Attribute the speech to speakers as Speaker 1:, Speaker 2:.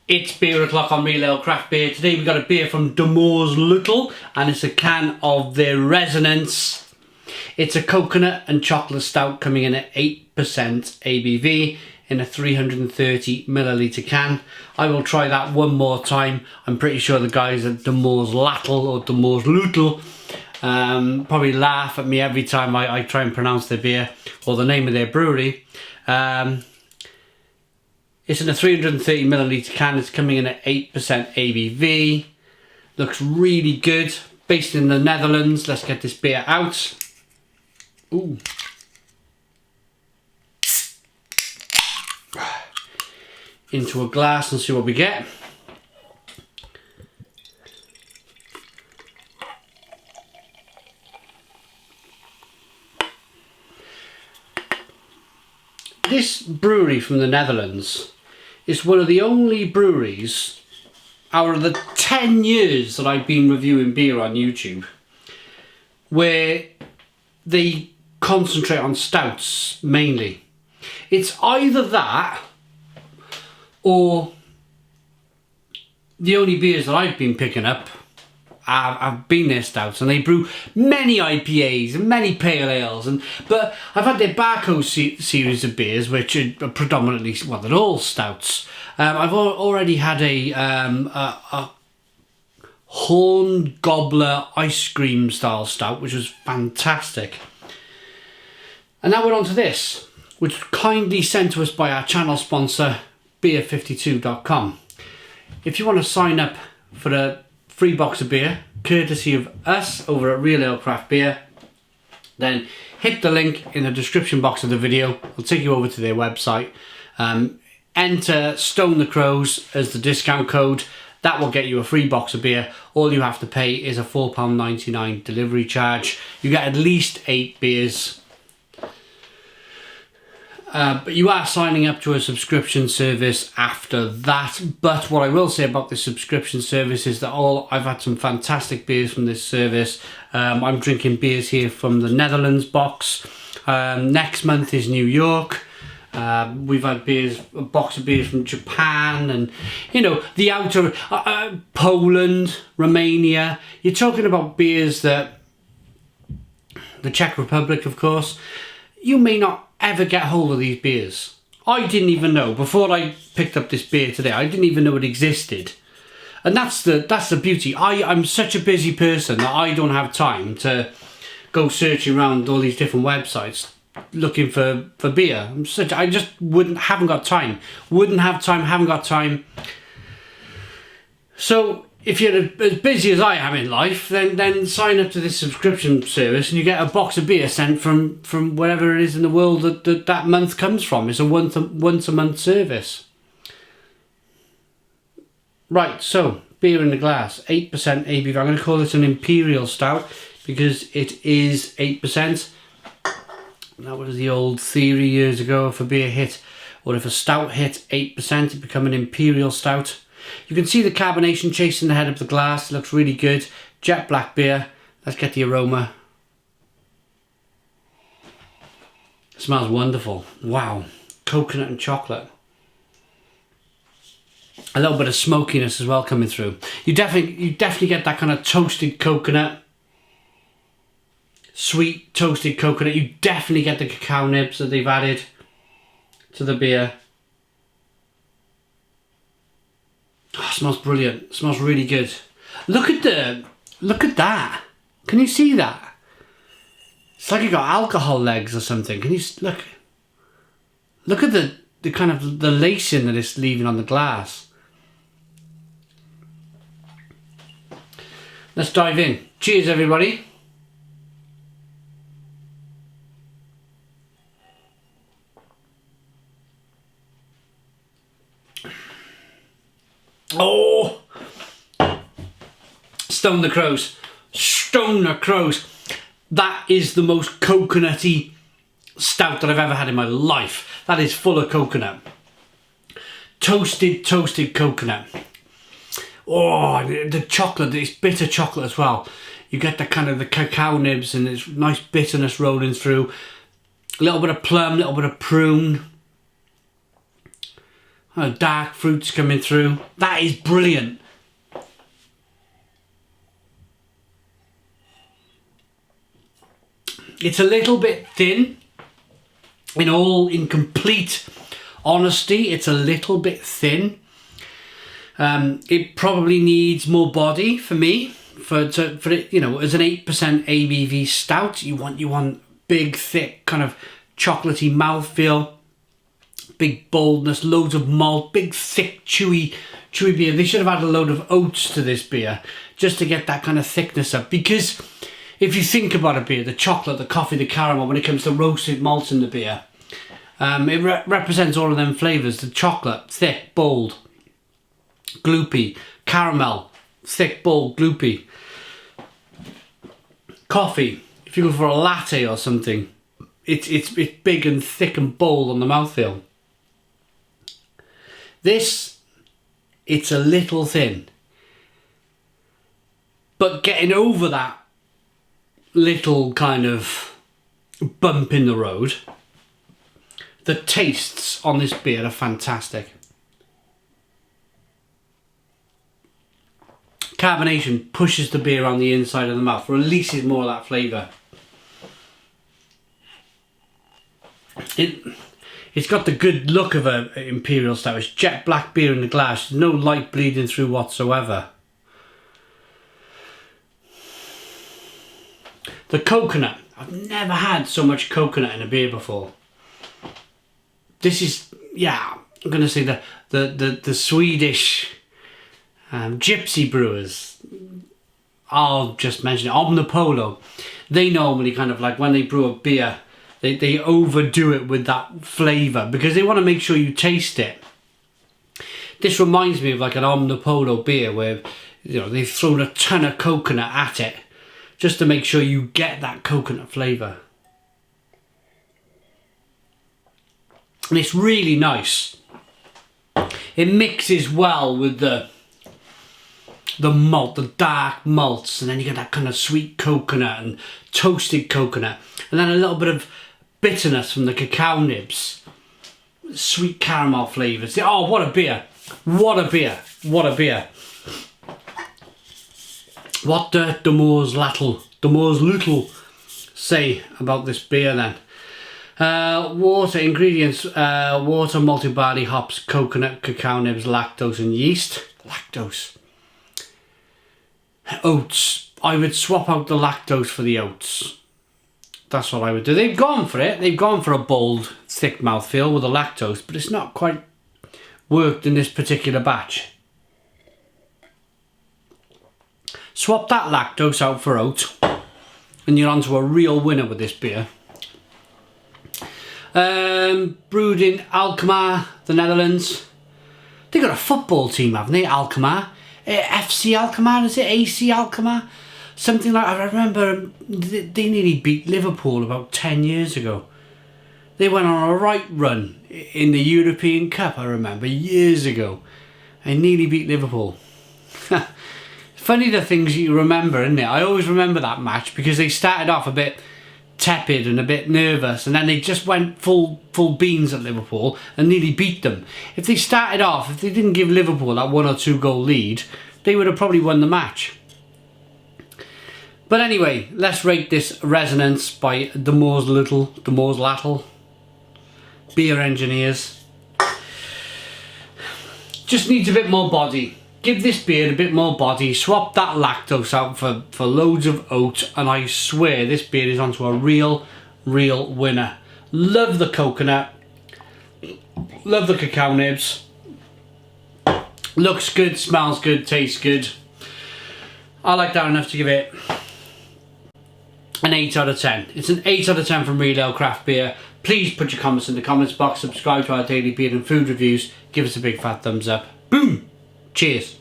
Speaker 1: It's Beer O'Clock on Real Ale Craft Beer. Today we've got a beer from DeMoersleutel and it's a can of their Resonance. It's a coconut and chocolate stout coming in at 8% ABV in a 330 milliliter can. I will try that one more time. I'm pretty sure the guys at DeMoersleutel or DeMoersleutel probably laugh at me every time I try and pronounce their beer or the name of their brewery. It's in a 330 milliliter can. It's coming in at 8% ABV. Looks really good. Based in the Netherlands. Let's get this beer out. Ooh. Into a glass and see what we get. This brewery from the Netherlands is one of the only breweries out of the 10 years that I've been reviewing beer on YouTube where they concentrate on stouts mainly. It's either that or the only beers that I've been picking up have been their stouts, and they brew many IPAs and many pale ales, but I've had their Barco series of beers, which are predominantly, well, they're all stouts. I've already had a Horn Gobbler ice cream style stout, which was fantastic. And now we're on to this, which was kindly sent to us by our channel sponsor, beer52.com. If you want to sign up for a free box of beer, courtesy of us over at Real Ale Craft Beer, then hit the link in the description box of the video. It'll take you over to their website. Enter Stone the Crows as the discount code. That will get you a free box of beer. All you have to pay is a £4.99 delivery charge. You get at least 8 beers. But you are signing up to a subscription service after that. But what I will say about this subscription service is that I've had some fantastic beers from this service. I'm drinking beers here from the Netherlands box. Next month is New York. We've had a box of beers from Japan and, you know, the outer Poland, Romania. You're talking about beers that the Czech Republic, of course. You may not ever get hold of these beers. I didn't even know, before I picked up this beer today, I didn't even know it existed. And that's the beauty. I'm such a busy person that I don't have time to go searching around all these different websites looking for beer. I just haven't got time. Haven't got time. So if you're as busy as I am in life, then sign up to this subscription service and you get a box of beer sent from wherever it is in the world that month comes from. It's a once a month service. Right, so beer in the glass, 8% ABV. I'm going to call this an Imperial Stout because it is 8%. That was the old theory years ago. If a beer hit, or if a stout hit 8%, it become an Imperial Stout. You can see the carbonation chasing the head of the glass. It looks really good. Jet black beer. Let's get the aroma. It smells wonderful. Wow. Coconut and chocolate. A little bit of smokiness as well coming through. You definitely get that kind of toasted coconut. Sweet toasted coconut. You definitely get the cacao nibs that they've added to the beer. Oh, it smells brilliant. It smells really good. Look at that. Can you see that? It's like it got alcohol legs or something. Can you look? Look at the kind of the lacing that it's leaving on the glass. Let's dive in. Cheers, everybody. Oh, Stone the Crows. Stone the Crows. That is the most coconutty stout that I've ever had in my life. That is full of coconut. Toasted coconut. Oh, the chocolate, it's bitter chocolate as well. You get the kind of the cacao nibs and it's nice bitterness rolling through. A little bit of plum, a little bit of prune. Dark fruits coming through. That is brilliant. It's a little bit thin. In complete honesty, it's a little bit thin. It probably needs more body for me. For it, you know, as an 8% ABV stout, you want big, thick, kind of chocolatey mouthfeel, big boldness, loads of malt, big, thick, chewy beer. They should have added a load of oats to this beer just to get that kind of thickness up. Because if you think about a beer, the chocolate, the coffee, the caramel, when it comes to roasted malts in the beer, it represents all of them flavours. The chocolate, thick, bold, gloopy. Caramel, thick, bold, gloopy. Coffee, if you go for a latte or something, it's big and thick and bold on the mouthfeel. This, it's a little thin. But getting over that little kind of bump in the road, the tastes on this beer are fantastic. Carbonation pushes the beer on the inside of the mouth, releases more of that flavour. It's got the good look of an Imperial Stout. It's jet black beer in the glass, no light bleeding through whatsoever. The coconut, I've never had so much coconut in a beer before. This is, yeah, I'm going to say the Swedish gypsy brewers, I'll just mention it, Omnipolo, they normally kind of like, when they brew a beer, they overdo it with that flavour because they want to make sure you taste it. This reminds me of like an Omnipolo beer where, you know, they've thrown a ton of coconut at it just to make sure you get that coconut flavour. And it's really nice. It mixes well with the malt, the dark malts, and then you get that kind of sweet coconut and toasted coconut, and then a little bit of bitterness from the cacao nibs, sweet caramel flavours. Oh, what a beer! What a beer! What a beer! What the DeMoersleutel say about this beer then? Water ingredients: water, malted barley, hops, coconut, cacao nibs, lactose, and yeast. Lactose. Oats. I would swap out the lactose for the oats. That's what I would do. They've gone for it. They've gone for a bold, thick mouthfeel with the lactose, but it's not quite worked in this particular batch. Swap that lactose out for oat, and you're onto a real winner with this beer. Brewed in Alkmaar, the Netherlands. They got a football team, haven't they? Alkmaar. FC Alkmaar, is it? AC Alkmaar? Something like that. I remember they nearly beat Liverpool about 10 years ago. They went on a right run in the European Cup, I remember, years ago. And nearly beat Liverpool. Funny the things you remember, isn't it? I always remember that match because they started off a bit tepid and a bit nervous, and then they just went full beans at Liverpool and nearly beat them. If they started off, if they didn't give Liverpool that 1 or 2 goal lead, they would have probably won the match. But anyway, let's rate this Resonance by DeMoersleutel beer engineers. Just needs a bit more body. Give this beer a bit more body, swap that lactose out for loads of oat, and I swear this beer is onto a real winner. Love the coconut, love the cacao nibs, looks good, smells good, tastes good. I like that enough to give it an 8 out of 10. It's an 8 out of 10 from Real Ale Craft Beer. Please put your comments in the comments box, subscribe to our daily beer and food reviews, give us a big fat thumbs up. Boom! Cheers.